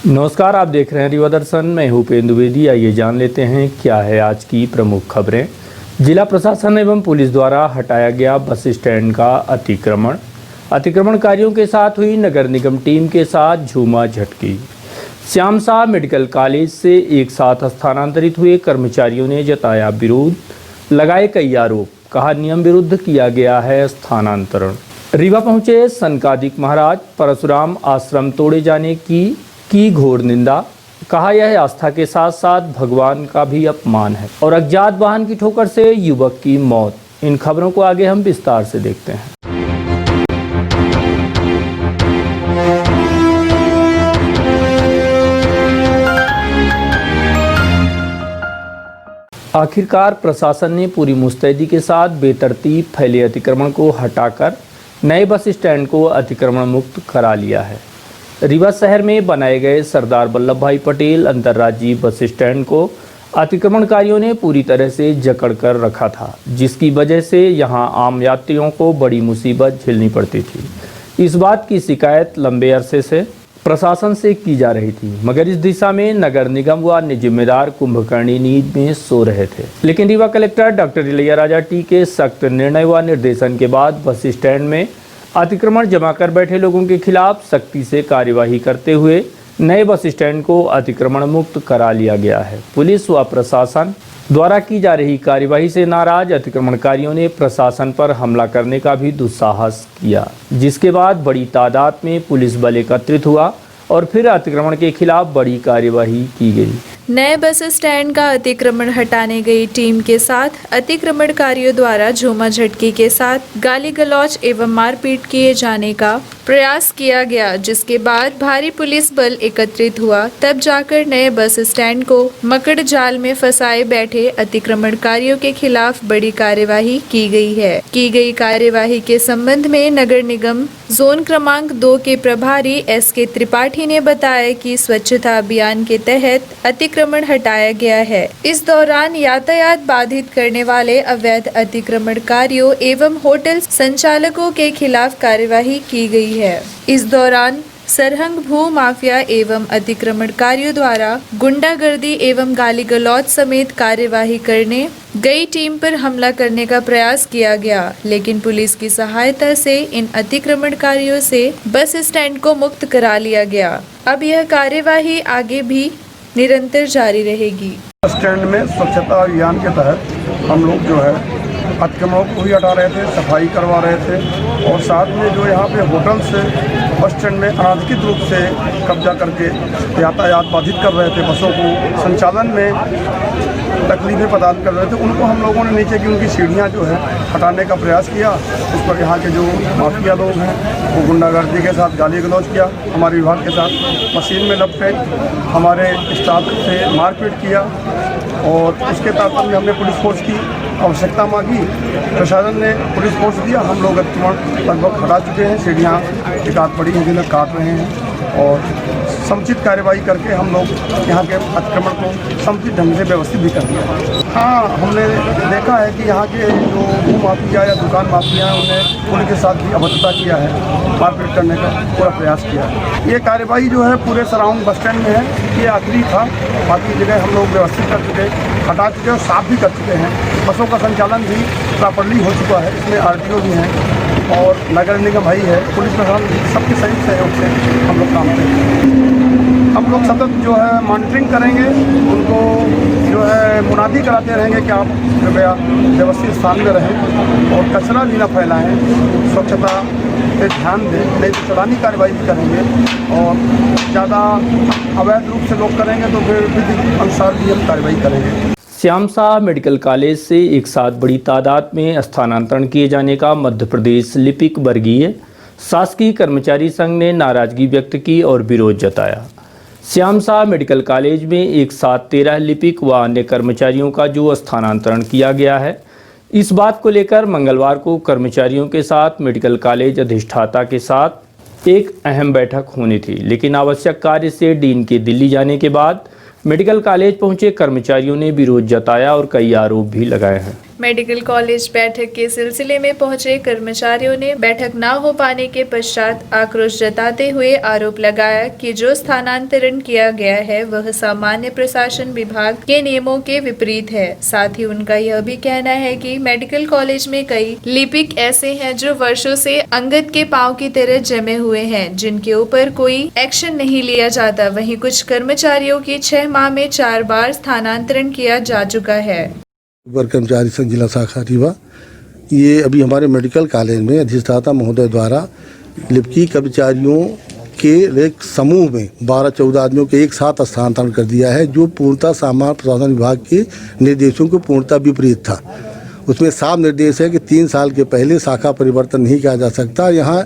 नमस्कार, आप देख रहे हैं रीवा दर्शन। मैं हूं उपेंद्र द्विवेदी। आइए जान लेते हैं क्या है आज की प्रमुख खबरें। जिला प्रशासन एवं पुलिस द्वारा हटाया गया बस स्टैंड का अतिक्रमणकारियों के साथ हुई नगर निगम टीम के साथ झूमा झटकी। श्याम शाह मेडिकल कॉलेज से एक साथ स्थानांतरित हुए कर्मचारियों ने जताया विरोध, लगाए कई आरोप, कहा नियम विरुद्ध किया गया है स्थानांतरण। रीवा पहुंचे सनकादिक महाराज, परशुराम आश्रम तोड़े जाने की घोर निंदा, कहा यह आस्था के साथ साथ भगवान का भी अपमान है। और अज्ञात वाहन की ठोकर से युवक की मौत। इन खबरों को आगे हम विस्तार से देखते हैं। आखिरकार प्रशासन ने पूरी मुस्तैदी के साथ बेतरतीब फैले अतिक्रमण को हटाकर नए बस स्टैंड को अतिक्रमण मुक्त करा लिया है। रीवा शहर में बनाए गए सरदार वल्लभ भाई पटेल अंतर्राज्यीय बस स्टैंड को अतिक्रमणकारियों ने पूरी तरह से जकड़ कर रखा था, जिसकी वजह से यहां आम यात्रियों को बड़ी मुसीबत झेलनी पड़ती थी। इस बात की शिकायत लंबे अरसे से प्रशासन से की जा रही थी, मगर इस दिशा में नगर निगम व अन्य जिम्मेदार कुंभकर्णी नींद में सो रहे थे। लेकिन Rewa collector doctor Ilaiyaraaja T के सख्त निर्णय व निर्देशन के बाद बस स्टैंड में अतिक्रमण जमा कर बैठे लोगों के खिलाफ सख्ती से कार्यवाही करते हुए नए बस स्टैंड को अतिक्रमण मुक्त करा लिया गया है। पुलिस व प्रशासन द्वारा की जा रही कार्यवाही से नाराज अतिक्रमणकारियों ने प्रशासन पर हमला करने का भी दुस्साहस किया, जिसके बाद बड़ी तादाद में पुलिस बल एकत्रित हुआ और फिर अतिक्रमण के खिलाफ बड़ी कार्यवाही की गई। नए बस स्टैंड का अतिक्रमण हटाने गई टीम के साथ अतिक्रमणकारियों द्वारा झूमा झटकी के साथ गाली गलौज एवं मारपीट किए जाने का प्रयास किया गया, जिसके बाद भारी पुलिस बल एकत्रित हुआ। तब जाकर नए बस स्टैंड को मकड़ जाल में फंसाए बैठे अतिक्रमणकारियों के खिलाफ बड़ी कार्यवाही की गई है। की गई कार्यवाही के संबंध में नगर निगम जोन क्रमांक 2 के प्रभारी SK त्रिपाठी ने बताया कि स्वच्छता अभियान के तहत अतिक्रमण हटाया गया है। इस दौरान यातायात बाधित करने वाले अवैध अतिक्रमणकारियों एवं होटल संचालकों के खिलाफ कार्यवाही की गई है। इस दौरान सरहंग भू माफिया एवं अतिक्रमणकारियों द्वारा गुंडागर्दी एवं गाली गलौज समेत कार्यवाही करने गई टीम पर हमला करने का प्रयास किया गया, लेकिन पुलिस की सहायता से इन अतिक्रमणकारियों से बस स्टैंड को मुक्त करा लिया गया। अब यह कार्यवाही आगे भी निरंतर जारी रहेगी। बस स्टैंड में स्वच्छता अभियान के तहत हम लोग जो है अतिक्रमणों को भी हटा रहे थे, सफाई करवा रहे थे और साथ में जो यहाँ पे होटल से बस स्टैंड में अनाधिकृत रूप से कब्जा करके यातायात बाधित कर रहे थे, बसों को संचालन में तकलीफें प्रदान कर रहे थे, उनको हम लोगों ने नीचे की उनकी सीढ़ियाँ जो है हटाने का प्रयास किया। उस पर यहाँ के जो माफिया लोग हैं वो गुंडागर्दी के साथ गाली गलौज किया, हमारे विभाग के साथ मशीन में लपटे हमारे स्टाफ से मारपीट किया और उसके तात्पर्य में हमने पुलिस फोर्स की आवश्यकता मांगी। प्रशासन ने पुलिस फोर्स दिया। हम लोग अतिक्रमण लगभग हटा चुके हैं, सीढ़ियाँ एक आध पड़ी हैं जिन्हें काट रहे हैं और समुचित कार्यवाही करके हम लोग यहाँ के अतिक्रमण को समुचित ढंग से व्यवस्थित भी कर दिया। हाँ, हमने देखा है कि यहाँ के जो भू माफिया या दुकान माफिया हैं उन्हें पुलिस के साथ भी अभद्रता किया है, मारपीट करने का पूरा प्रयास किया है। ये कार्यवाही जो है पूरे सराउंड बस स्टैंड में है, ये आखिरी था। बाकी जगह हम लोग व्यवस्थित कर चुके, हटा चुके और साफ भी कर चुके हैं। बसों का संचालन भी प्रॉपर्ली हो चुका है, इसमें RTO भी हैं और नगर निगम भाई है, पुलिस प्रशासन सबके संयुक्त सहयोग से हम लोग काम करेंगे। हम लोग सतत जो है मॉनिटरिंग करेंगे, उनको जो है मुनादी कराते रहेंगे कि आप कृपया व्यवस्थित स्थान में रहें और कचरा भी ना फैलाएं, स्वच्छता पे ध्यान दें, नहीं तो चलानी कार्रवाई भी करेंगे और ज़्यादा अवैध रूप से लोग करेंगे तो फिर विधि अनुसार भी हम कार्रवाई करेंगे। श्याम शाह मेडिकल कॉलेज से एक साथ बड़ी तादाद में स्थानांतरण किए जाने का मध्य प्रदेश लिपिक वर्गीय शासकीय कर्मचारी संघ ने नाराजगी व्यक्त की और विरोध जताया। श्याम शाह मेडिकल कॉलेज में एक साथ 13 लिपिक व अन्य कर्मचारियों का जो स्थानांतरण किया गया है, इस बात को लेकर मंगलवार को कर्मचारियों के साथ मेडिकल कॉलेज अधिष्ठाता के साथ एक अहम बैठक होनी थी, लेकिन आवश्यक कार्य से डीन के दिल्ली जाने के बाद मेडिकल कॉलेज पहुंचे कर्मचारियों ने विरोध जताया और कई आरोप भी लगाए हैं। मेडिकल कॉलेज बैठक के सिलसिले में पहुंचे कर्मचारियों ने बैठक न हो पाने के पश्चात आक्रोश जताते हुए आरोप लगाया कि जो स्थानांतरण किया गया है वह सामान्य प्रशासन विभाग के नियमों के विपरीत है। साथ ही उनका यह भी कहना है कि मेडिकल कॉलेज में कई लिपिक ऐसे हैं जो वर्षों से अंगद के पांव की तरह जमे हुए हैं, जिनके ऊपर कोई एक्शन नहीं लिया जाता। वहीं कुछ कर्मचारियों की 6 माह में 4 बार स्थानांतरण किया जा चुका है। वर्ग कर्मचारी संघ जिला शाखा रीवा, ये अभी हमारे मेडिकल कॉलेज में अधिष्ठाता महोदय द्वारा लिपिकी कर्मचारियों के एक समूह में 12-14 आदमियों के एक साथ स्थानांतरण कर दिया है, जो पूर्णतः सामान्य प्रशासन विभाग के निर्देशों को पूर्णतः विपरीत था। उसमें साफ निर्देश है कि 3 साल के पहले शाखा परिवर्तन नहीं किया जा सकता। यहाँ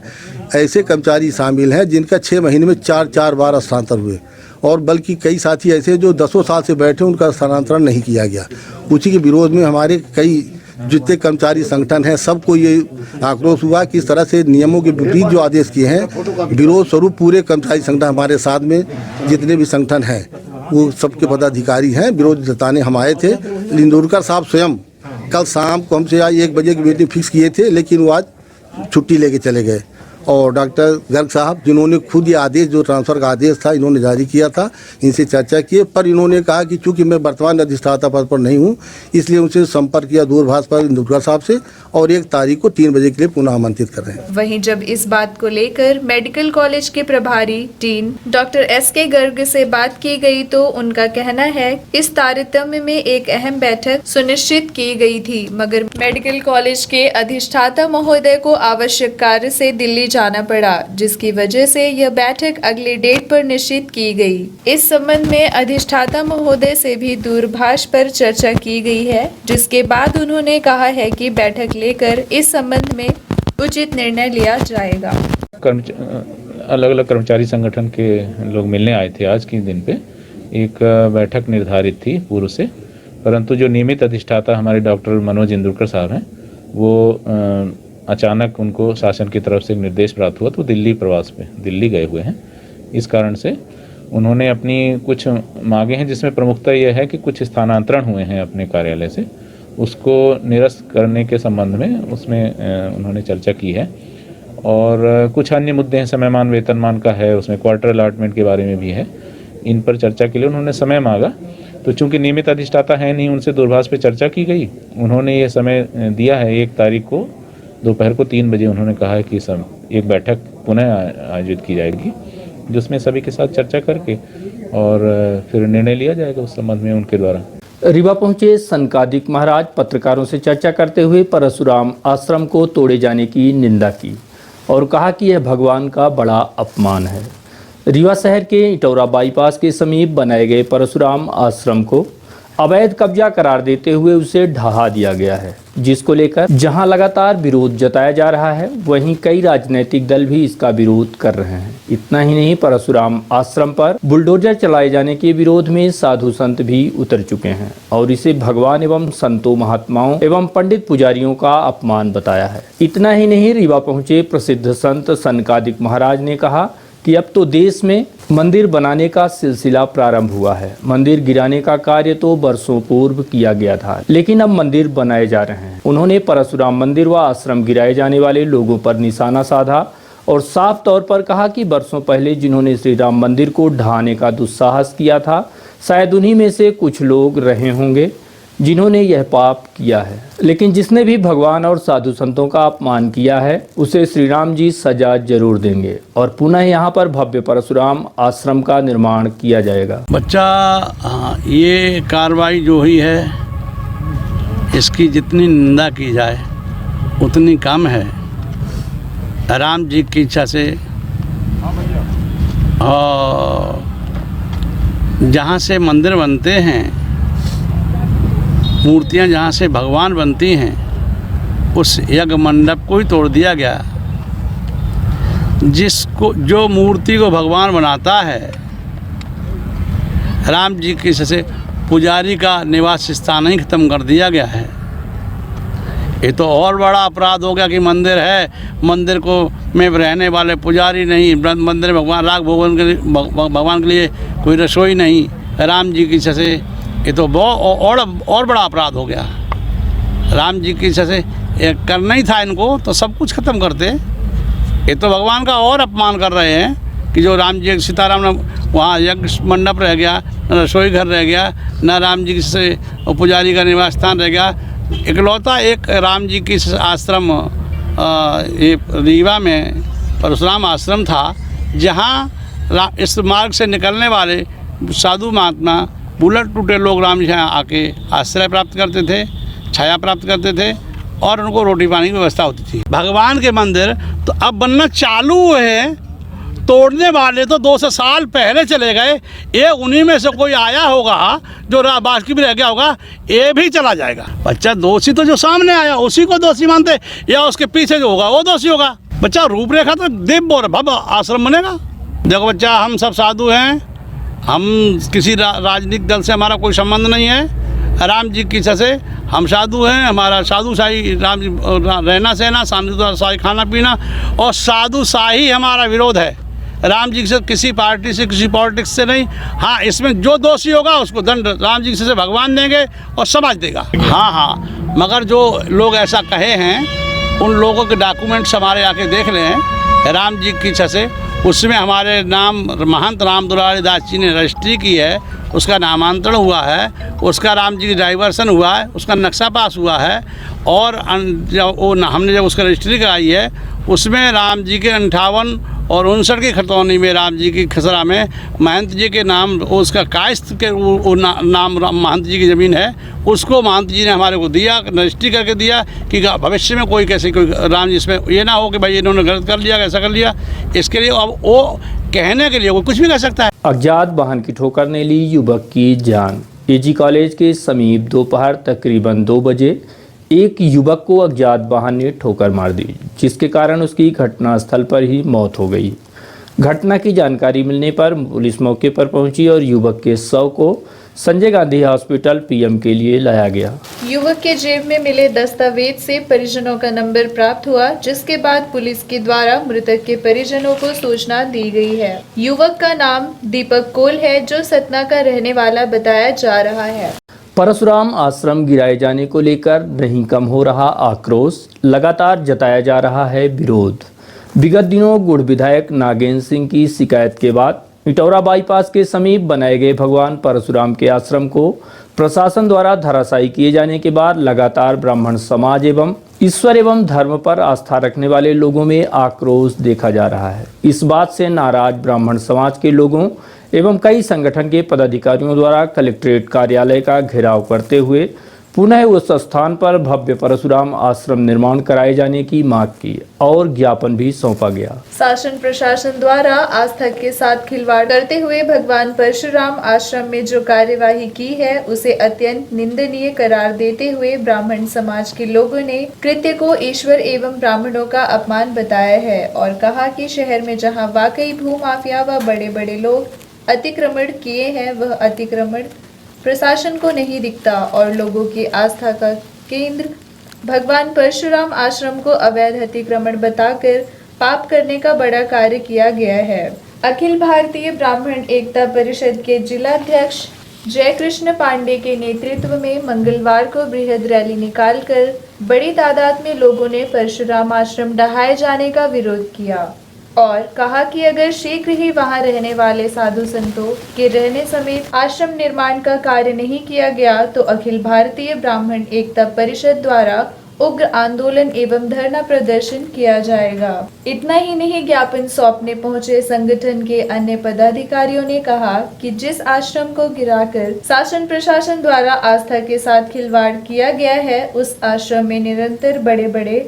ऐसे कर्मचारी शामिल हैं जिनका 6 महीने में 4 बार स्थानांतरण हुए, और बल्कि कई साथी ऐसे जो 10 साल से बैठे उनका स्थानांतरण नहीं किया गया। उसी के विरोध में हमारे कई जितने कर्मचारी संगठन हैं सबको ये आक्रोश हुआ कि इस तरह से नियमों के विपरीत जो आदेश किए हैं, विरोध स्वरूप पूरे कर्मचारी संगठन हमारे साथ में जितने भी संगठन हैं वो सबके पदाधिकारी हैं, विरोध जताने हम आए थे। इंदौरकर साहब स्वयं कल शाम को हमसे आज 1 बजे की मीटिंग फिक्स किए थे, लेकिन वो आज छुट्टी लेके चले गए। और डॉक्टर गर्ग साहब जिन्होंने खुद ये आदेश, जो ट्रांसफ़र का आदेश था, इन्होंने जारी किया था, इनसे चर्चा किए, पर इन्होंने कहा कि चूंकि मैं वर्तमान अधिष्ठाता पद पर नहीं हूँ, इसलिए उनसे संपर्क किया दूरभाष पर इंदौरकर साहब से, और 1 तारीख को 3 बजे के लिए पुनः आमंत्रित कर रहे हैं। वहीं जब इस बात को लेकर मेडिकल कॉलेज के प्रभारी डीन डॉक्टर SK गर्ग से बात की गई तो उनका कहना है इस तारतम्य में एक अहम बैठक सुनिश्चित की गई थी, मगर मेडिकल कॉलेज के अधिष्ठाता महोदय को आवश्यक कार्य से दिल्ली जाना पड़ा, जिसकी वजह से यह बैठक अगली डेट पर निश्चित की गई। इस संबंध में अधिष्ठाता महोदय से भी दूरभाष पर चर्चा की गई है, जिसके बाद उन्होंने कहा है कि बैठक लेकर इस संबंध में उचित निर्णय लिया जाएगा। अलग अलग कर्मचारी संगठन के लोग मिलने आए थे। आज के दिन पे एक बैठक निर्धारित थी पूर्व से, परंतु जो नियमित अधिष्ठाता हमारे डॉक्टर मनोज इंदुरकर साहब हैं, वो अचानक उनको शासन की तरफ से एक निर्देश प्राप्त हुआ तो दिल्ली प्रवास पे दिल्ली गए हुए हैं। इस कारण से उन्होंने अपनी कुछ मांगे हैं, जिसमें प्रमुखता यह है कि कुछ स्थानांतरण हुए हैं अपने कार्यालय से, उसको निरस्त करने के संबंध में उसमें उन्होंने चर्चा की है। और कुछ अन्य मुद्दे हैं, समयमान वेतनमान का है, उसमें क्वार्टर अलॉटमेंट के बारे में भी है। इन पर चर्चा के लिए उन्होंने समय मांगा, तो चूंकि नियमित अधिष्ठाता है नहीं, उनसे दूरभाष पे चर्चा की गई। उन्होंने ये समय दिया है 1 तारीख को दोपहर को 3 बजे। उन्होंने कहा है कि एक बैठक पुनः आयोजित की जाएगी, जिसमें सभी के साथ चर्चा करके और फिर निर्णय लिया जाएगा उस संबंध में उनके द्वारा। रीवा पहुंचे सनकादिक महाराज पत्रकारों से चर्चा करते हुए परशुराम आश्रम को तोड़े जाने की निंदा की और कहा कि यह भगवान का बड़ा अपमान है। रीवा शहर के इटौरा बाईपास के समीप बनाए गए परशुराम आश्रम को अवैध कब्जा करार देते हुए उसे ढहा दिया गया है, जिसको लेकर जहां लगातार विरोध जताया जा रहा है, वहीं कई राजनीतिक दल भी इसका विरोध कर रहे हैं। इतना ही नहीं, परशुराम आश्रम पर बुलडोजर चलाए जाने के विरोध में साधु संत भी उतर चुके हैं और इसे भगवान एवं संतों, महात्माओं एवं पंडित पुजारियों का अपमान बताया है। इतना ही नहीं, रीवा पहुंचे प्रसिद्ध संत सनकादिक महाराज ने कहा कि अब तो देश में मंदिर बनाने का सिलसिला प्रारंभ हुआ है। मंदिर गिराने का कार्य तो वर्षों पूर्व किया गया था, लेकिन अब मंदिर बनाए जा रहे हैं। उन्होंने परशुराम मंदिर व आश्रम गिराए जाने वाले लोगों पर निशाना साधा और साफ तौर पर कहा कि वर्षों पहले जिन्होंने श्री राम मंदिर को ढहाने का दुस्साहस किया था, शायद उन्हीं में से कुछ लोग रहे होंगे जिन्होंने यह पाप किया है। लेकिन जिसने भी भगवान और साधु संतों का अपमान किया है, उसे श्री राम जी सजा जरूर देंगे और पुनः यहाँ पर भव्य परशुराम आश्रम का निर्माण किया जाएगा। बच्चा, ये कार्रवाई जो हुई है, इसकी जितनी निंदा की जाए उतनी कम है। राम जी की इच्छा से और जहाँ से मंदिर बनते हैं, मूर्तियाँ जहाँ से भगवान बनती हैं, उस यज्ञ मंडप को ही तोड़ दिया गया। जिसको जो मूर्ति को भगवान बनाता है, राम जी की से पुजारी का निवास स्थान ही खत्म कर दिया गया है। ये तो और बड़ा अपराध हो गया कि मंदिर है, मंदिर को में रहने वाले पुजारी नहीं, मंदिर भगवान राग भगवान के लिए कोई रसोई नहीं, राम जी की इच्छा से, ये तो बहुत और बड़ा अपराध हो गया। राम जी की जैसे करना ही था इनको तो सब कुछ ख़त्म करते। ये तो भगवान का और अपमान कर रहे हैं कि जो राम जी सीताराम ने वहाँ यज्ञ मंडप रह गया, न रसोई घर रह गया, न राम जी से पुजारी का निवास स्थान रह गया। इकलौता एक राम जी की आश्रम ये रीवा में परशुराम आश्रम था, जहाँ इस मार्ग से निकलने वाले साधु महात्मा बुलट टूटे लोग राम जी यहाँ आके आश्रय प्राप्त करते थे, छाया प्राप्त करते थे और उनको रोटी पानी की व्यवस्था होती थी। भगवान के मंदिर तो अब बनना चालू हुए हैं, तोड़ने वाले तो 200 साल पहले चले गए। ये उन्हीं में से कोई आया होगा जो बाकी भी रह गया होगा, ये भी चला जाएगा। बच्चा दोषी तो जो सामने आया उसी को दोषी मानते, या उसके पीछे जो होगा वो दोषी होगा। बच्चा रूपरेखा तो दिव्य और भव्य आश्रम बनेगा। देखो बच्चा, हम सब साधु हैं, हम किसी राजनीतिक दल से हमारा कोई संबंध नहीं है। राम जी की इच्छा से हम साधु हैं, हमारा साधु शाही राम जी रहना सहना, साधु शाही खाना पीना और साधु शाही हमारा विरोध है। राम जी से किसी पार्टी से किसी पॉलिटिक्स से नहीं। हाँ, इसमें जो दोषी होगा उसको दंड राम जी से भगवान देंगे और समाज देगा। हाँ, मगर जो लोग ऐसा कहे हैं उन लोगों के डॉक्यूमेंट्स हमारे आके देख ले हैं राम जी की इच्छा से। उसमें हमारे नाम महंत राम दुलारी दास जी ने रजिस्ट्री की है, उसका नामांतरण हुआ है, उसका राम जी की डाइवर्सन हुआ है, उसका नक्शा पास हुआ है और हमने जब उसका रजिस्ट्री कराई है उसमें राम जी के 58 और 59 की खतौनी में राम जी की खसरा में महंत जी के नाम, उसका कायस्थ के नाम महंत जी की ज़मीन है, उसको महंत जी ने हमारे को दिया, रजिस्ट्री करके दिया कि भविष्य में कोई कैसे कोई राम जी इसमें ये ना हो कि भाई इन्होंने गलत कर लिया, ऐसा कर लिया। इसके लिए अब वो कहने के लिए वो कुछ भी कर सकता है। अज्ञात वाहन की ठोकर ने ली युवक की जान। एजी कॉलेज के समीप दोपहर तकरीबन 2 बजे एक युवक को अज्ञात वाहन ने ठोकर मार दी, जिसके कारण उसकी घटनास्थल पर ही मौत हो गई। घटना की जानकारी मिलने पर पुलिस मौके पर पहुंची और युवक के शव को संजय गांधी हॉस्पिटल पीएम के लिए लाया गया। युवक के जेब में मिले दस्तावेज से परिजनों का नंबर प्राप्त हुआ, जिसके बाद पुलिस के द्वारा मृतक के परिजनों को सूचना दी गई है। युवक का नाम दीपक कोल है, जो सतना का रहने वाला बताया जा रहा है। परशुराम आश्रम गिराए जाने को लेकर नहीं कम हो रहा आक्रोश, लगातार जताया जा रहा है विरोध। विगत दिनों गुड़ विधायक नागेंद्र सिंह की शिकायत के बाद इटौरा बाईपास के समीप बनाए गए भगवान परशुराम के आश्रम को प्रशासन द्वारा धराशायी किए जाने के बाद लगातार ब्राह्मण समाज एवं ईश्वर एवं धर्म पर आस्था रखने वाले लोगों में आक्रोश देखा जा रहा है। इस बात से नाराज ब्राह्मण समाज के लोगों एवं कई संगठन के पदाधिकारियों द्वारा कलेक्ट्रेट कार्यालय का घेराव करते हुए पुनः उस स्थान पर भव्य परशुराम आश्रम निर्माण कराए जाने की मांग की और ज्ञापन भी सौंपा गया। शासन प्रशासन द्वारा आस्था के साथ खिलवाड़ करते हुए भगवान परशुराम आश्रम में जो कार्यवाही की है उसे अत्यंत निंदनीय करार देते हुए ब्राह्मण समाज के लोगों ने कृत्य को ईश्वर एवं ब्राह्मणों का अपमान बताया है और कहा कि शहर में जहां वाकई भूमाफिया व बड़े बड़े लोग अतिक्रमण किए हैं, वह अतिक्रमण प्रशासन को नहीं दिखता और लोगों की आस्था का केंद्र भगवान परशुराम आश्रम को अवैध अतिक्रमण बताकर पाप करने का बड़ा कार्य किया गया है। अखिल भारतीय ब्राह्मण एकता परिषद के जिलाध्यक्ष जय कृष्ण पांडे के नेतृत्व में मंगलवार को बृहद रैली निकालकर बड़ी तादाद में लोगों ने परशुराम आश्रम ढहाए जाने का विरोध किया और कहा कि अगर शीघ्र ही वहां रहने वाले साधु संतों के रहने समेत आश्रम निर्माण का कार्य नहीं किया गया तो अखिल भारतीय ब्राह्मण एकता परिषद द्वारा उग्र आंदोलन एवं धरना प्रदर्शन किया जाएगा। इतना ही नहीं, ज्ञापन सौंपने पहुंचे संगठन के अन्य पदाधिकारियों ने कहा कि जिस आश्रम को गिराकर शासन प्रशासन द्वारा आस्था के साथ खिलवाड़ किया गया है, उस आश्रम में निरंतर बड़े बड़े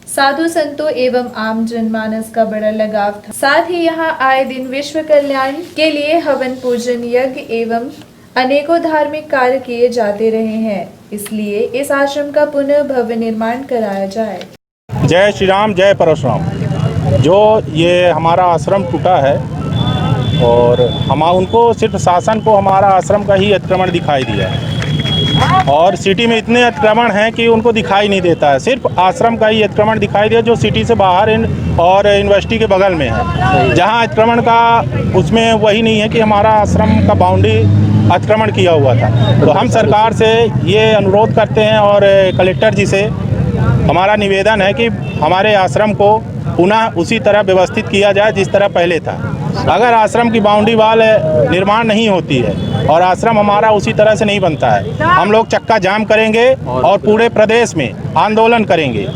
साधु संतों एवं आम जनमानस का बड़ा लगाव था। साथ ही यहाँ आए दिन विश्व कल्याण के लिए हवन पूजन यज्ञ एवं अनेकों धार्मिक कार्य किए जाते रहे हैं, इसलिए इस आश्रम का पुनः भव्य निर्माण कराया जाए। जय श्री राम, जय परशुराम। जो ये हमारा आश्रम टूटा है और हम उनको सिर्फ शासन को हमारा आश्रम का ही अतिक्रमण दिखाई दिया है और सिटी में इतने अतिक्रमण हैं कि उनको दिखाई नहीं देता है। सिर्फ आश्रम का ही अतिक्रमण दिखाई दिया जो सिटी से बाहर और यूनिवर्सिटी के बगल में है, जहां अतिक्रमण का उसमें वही नहीं है कि हमारा आश्रम का बाउंड्री अतिक्रमण किया हुआ था। तो हम सरकार से ये अनुरोध करते हैं और कलेक्टर जी से हमारा निवेदन है कि हमारे आश्रम को पुनः उसी तरह व्यवस्थित किया जाए जिस तरह पहले था। अगर आश्रम की बाउंड्री वाल निर्माण नहीं होती है और आश्रम हमारा उसी तरह से नहीं बनता है, हम लोग चक्का जाम करेंगे और पूरे प्रदेश में आंदोलन करेंगे।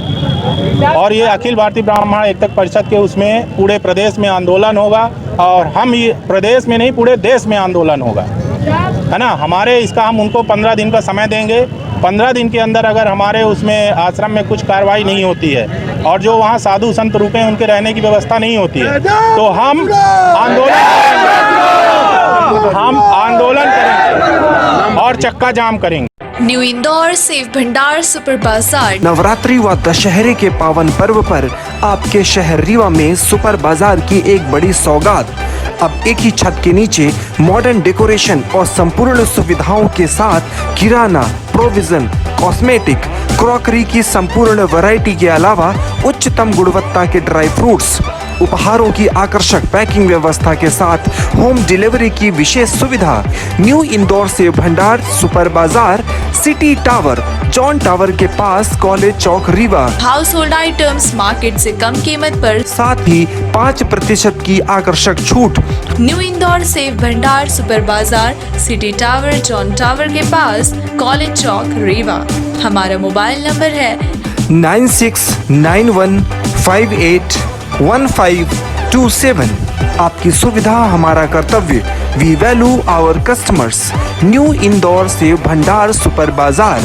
और ये अखिल भारतीय ब्राह्मण एकता परिषद के उसमें पूरे प्रदेश में आंदोलन होगा और हम ये प्रदेश में नहीं पूरे देश में आंदोलन होगा, है ना। हमारे इसका हम उनको 15 दिन का समय देंगे। 15 दिन के अंदर अगर हमारे उसमें आश्रम में कुछ कार्रवाई नहीं होती है और जो वहाँ साधु संत रुके हैं उनके रहने की व्यवस्था नहीं होती है तो हम आंदोलन करेंगे और चक्का जाम करेंगे। न्यू इंदौर सेव भंडार सुपर बाजार। नवरात्रि व दशहरे के पावन पर्व पर आपके शहर रीवा में सुपर बाजार की एक बड़ी सौगात। अब एक ही छत के नीचे मॉडर्न डेकोरेशन और संपूर्ण सुविधाओं के साथ किराना, प्रोविजन, कॉस्मेटिक, क्रॉकरी की संपूर्ण वैरायटी के अलावा उच्चतम गुणवत्ता के ड्राई फ्रूट्स, उपहारों की आकर्षक पैकिंग व्यवस्था के साथ होम डिलीवरी की विशेष सुविधा। न्यू इंदौर सेव भंडार super Bazaar, City Tower, John Tower के पास, college Chowk, Rewa. Household items market से कम कीमत पर, साथ ही 5% की आकर्षक छूट। न्यू इंदौर सेव भंडार super Bazaar, City Tower, John Tower के पास, कॉलेज चौक, रीवा। हमारा मोबाइल नंबर है 9691581527। आपकी सुविधा हमारा कर्तव्य। We value our customers. New Indore save भंडार सुपर बाजार।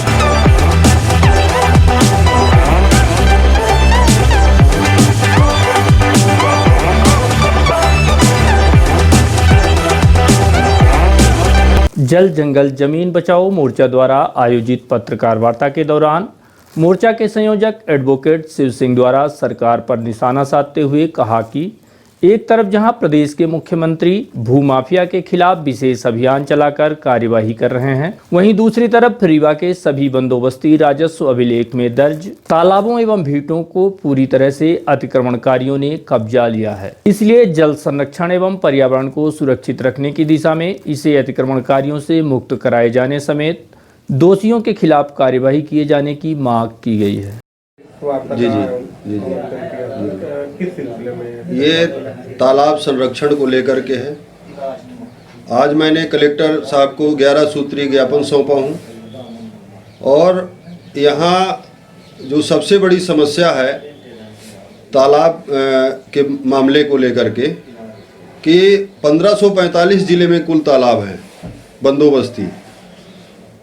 जल जंगल जमीन बचाओ मोर्चा द्वारा आयोजित पत्रकार वार्ता के दौरान मोर्चा के संयोजक एडवोकेट शिव सिंह द्वारा सरकार पर निशाना साधते हुए कहा कि एक तरफ जहां प्रदेश के मुख्यमंत्री भूमाफिया के खिलाफ विशेष अभियान चलाकर कार्यवाही कर रहे हैं, वहीं दूसरी तरफ रीवा के सभी बंदोबस्ती राजस्व अभिलेख में दर्ज तालाबों एवं भीटों को पूरी तरह से अतिक्रमणकारियों ने कब्जा लिया है। इसलिए जल संरक्षण एवं पर्यावरण को सुरक्षित रखने की दिशा में इसे अतिक्रमणकारियों से मुक्त कराए जाने समेत दोषियों के खिलाफ कार्यवाही किए जाने की मांग की गई है। जी। किस सिलसिले में? ये तालाब संरक्षण को लेकर के है। आज मैंने कलेक्टर साहब को 11 सूत्रीय ज्ञापन सौंपा हूँ और यहाँ जो सबसे बड़ी समस्या है तालाब के मामले को लेकर के कि 1545 जिले में कुल तालाब हैं बंदोबस्ती,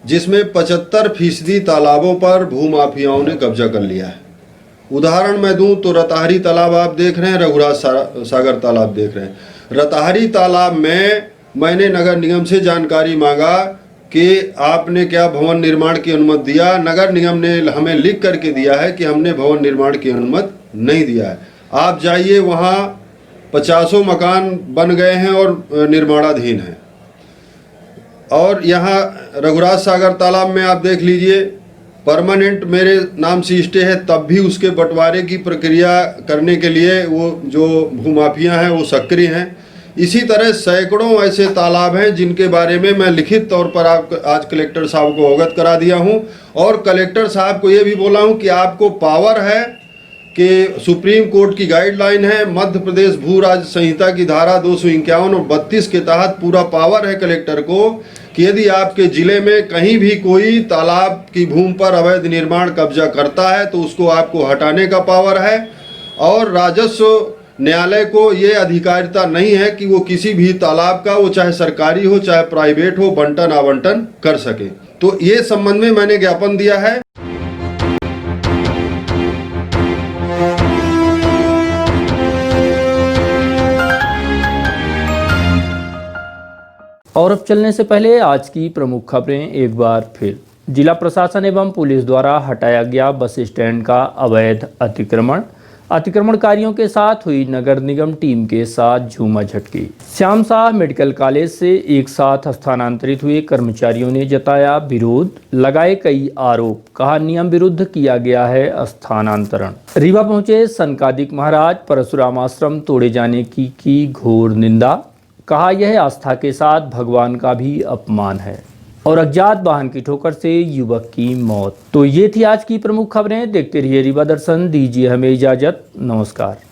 जिसमें 75% तालाबों पर भूमाफियाओं ने कब्जा कर लिया है। उदाहरण मैं दूं तो रताहरी तालाब आप देख रहे हैं, रघुराज सागर तालाब देख रहे हैं। रताहरी तालाब में मैंने नगर निगम से जानकारी मांगा कि आपने क्या भवन निर्माण की अनुमति दिया। नगर निगम ने हमें लिख करके दिया है कि हमने भवन निर्माण की अनुमति नहीं दिया है। आप जाइए, वहाँ 50 मकान बन गए हैं और निर्माणाधीन हैं। और यहाँ रघुराज सागर तालाब में आप देख लीजिए, परमानेंट मेरे नाम से स्टे है, तब भी उसके बंटवारे की प्रक्रिया करने के लिए वो जो भूमाफिया हैं वो सक्रिय हैं। इसी तरह सैकड़ों ऐसे तालाब हैं जिनके बारे में मैं लिखित तौर पर आज कलेक्टर साहब को अवगत करा दिया हूं और कलेक्टर साहब को ये भी बोला हूं कि आपको पावर है कि सुप्रीम कोर्ट की गाइडलाइन है, मध्य प्रदेश भू राज्य संहिता की धारा 251 और 32 के तहत पूरा पावर है कलेक्टर को कि यदि आपके ज़िले में कहीं भी कोई तालाब की भूमि पर अवैध निर्माण कब्जा करता है तो उसको आपको हटाने का पावर है। और राजस्व न्यायालय को ये अधिकारिता नहीं है कि वो किसी भी तालाब का, वो चाहे सरकारी हो चाहे प्राइवेट हो, बंटन आवंटन कर सके। तो ये संबंध में मैंने ज्ञापन दिया है। और अब चलने से पहले आज की प्रमुख खबरें एक बार फिर। जिला प्रशासन एवं पुलिस द्वारा हटाया गया बस स्टैंड का अवैध अतिक्रमण। अतिक्रमणकारियों के साथ हुई नगर निगम टीम के साथ झूमाझटकी। श्याम शाह मेडिकल कॉलेज से एक साथ स्थानांतरित हुए कर्मचारियों ने जताया विरोध, लगाए कई आरोप, कहा नियम विरुद्ध किया गया है स्थानांतरण। रीवा पहुंचे सनकादिक महाराज, परशुराम आश्रम तोड़े जाने की घोर निंदा, कहा यह आस्था के साथ भगवान का भी अपमान है। और अज्ञात वाहन की ठोकर से युवक की मौत। तो ये थी आज की प्रमुख खबरें। देखते रहिए रीवा दर्शन, दीजिए हमें इजाजत। नमस्कार।